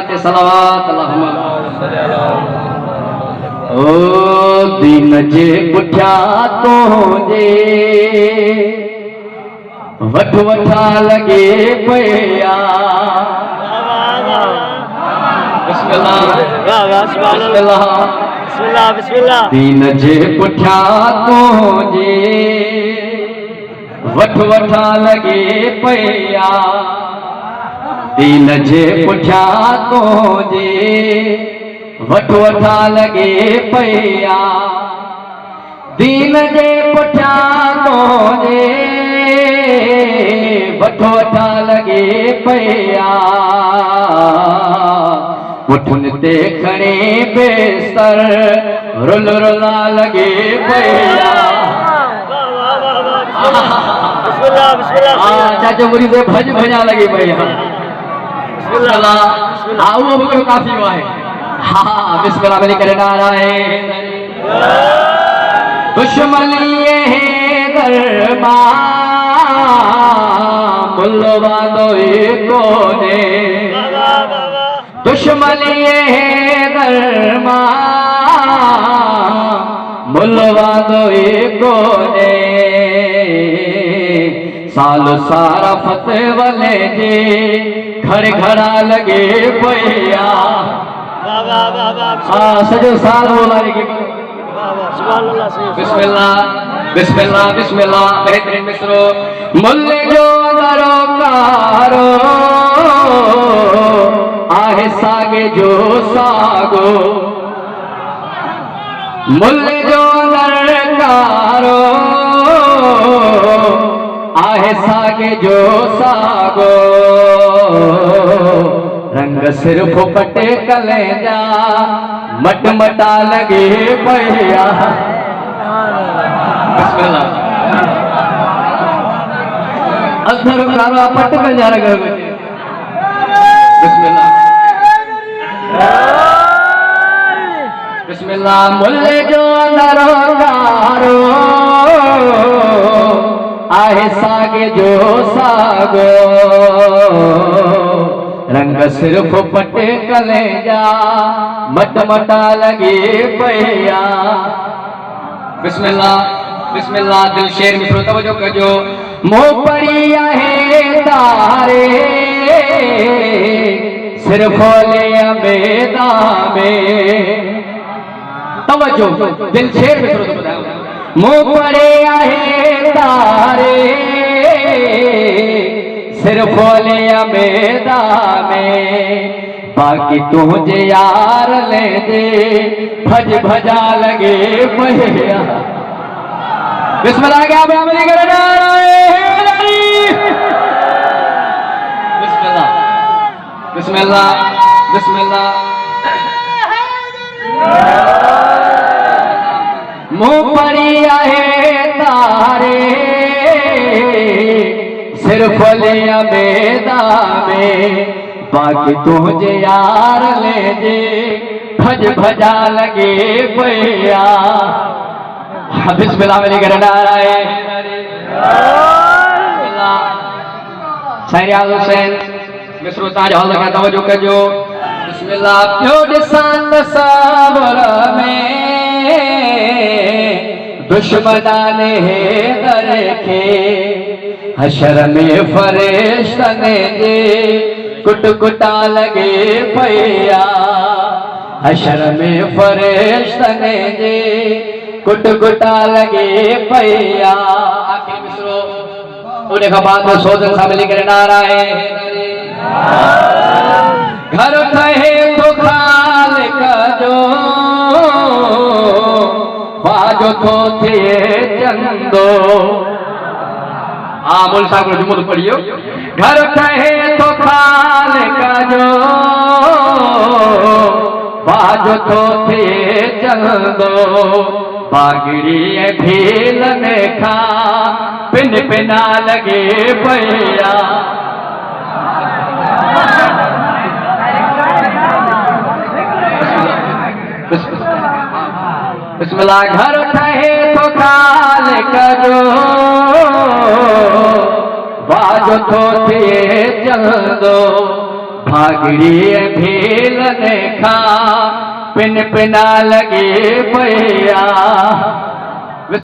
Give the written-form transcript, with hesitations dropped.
साथ सलावत अल्लाहुम्मा ओ दिन जे पुठिया तो जे वठ वठा लगे पया बिस्मिल्लाह दिन जे पुठिया तो जे वठ वठा लगे पया दिन जे पुठिया तो जे वठ वठा लगे पया दीन जे पुठिया तो जे वठ वठा लगे पया उठन ते खणे बेसर रुल रुला लगे पया चाचो मुरी से भज भजा लगे पया आओ बकरो काफी हुआ है हाँ बिस्मिल्लाह मिली करे नारायण दुश्मनी है दरमा मुल्लवा दो कोने दुश्मनी है दरमा मुल्लवा दो कोने सालो सारा फतवले जे घर घरा लगे पया सजो साल बोला बिस्मिल्लाह बिस्मिल्लाह बिस्मिल्लाह बेहतरीन मिसरो मुल्ले जो दरो कारो आहे सागे जो सागो मुल्ले जो दरकारो आहे सागे जो सागो रंग सिर्फ पटे कलेजा मट मटा लगे पया अधर कारा पट कलेजा लगे बिस्मिल्लाह बिस्मिल्लाह मुल्ले जो नरोकारो आहे सागे जो सागो रंग सिर्फ पटे कलेजा मट मटा लगे पया बिस्मिल्लाह बिस्मिल्लाह दिल शेर में श्रोता तवज्जो कजो मोह पड़ी है तारे सिर्फ ले बेदा में तवज्जो दिल शेर में श्रोता बताओ मोह पड़े है तारे सिर्फ लिया मेदा में बाकी तुझे यार ले दे भज भजा लगे पया बिस्मिल्लाह क्या बाबली करना बिस्मिल्लाह बिस्मिल्लाह बिस्मिल्लाह मुँह पड़ी है तारे सिर्फ लिया बेदा में बाकी तुझे यार ले दे भज भजा लगे पया बिस्मिल्लाह मिली कर नारायण शायरी हुसैन मिसरो ताज हल का तवज्जो कजो बिस्मिल्लाह प्यो दिसान तसावुर में दुश्मनाने हैदर के हशर में फरिश्तने जे कुट कुटा लगे पया हशर में फरिश्तने जे कुट कुटा लगे पया आखिर मिसरो उन्हें का बाद में सोजन सा मिली करे नारायण घर कहे तो खाल का जो बाजो तो थे चंदो आमुल साहब को जुमल पढ़ियो घर कहे तो खाल का जो बाजो तो थे चंदो बागड़ी भील में खा पिन पिना लगे पया बिस्मिल्लाह घर ठहे तो काल करो बाजो तो थे चल दो भागड़ी भेलन खा पिन पिना लगे भैया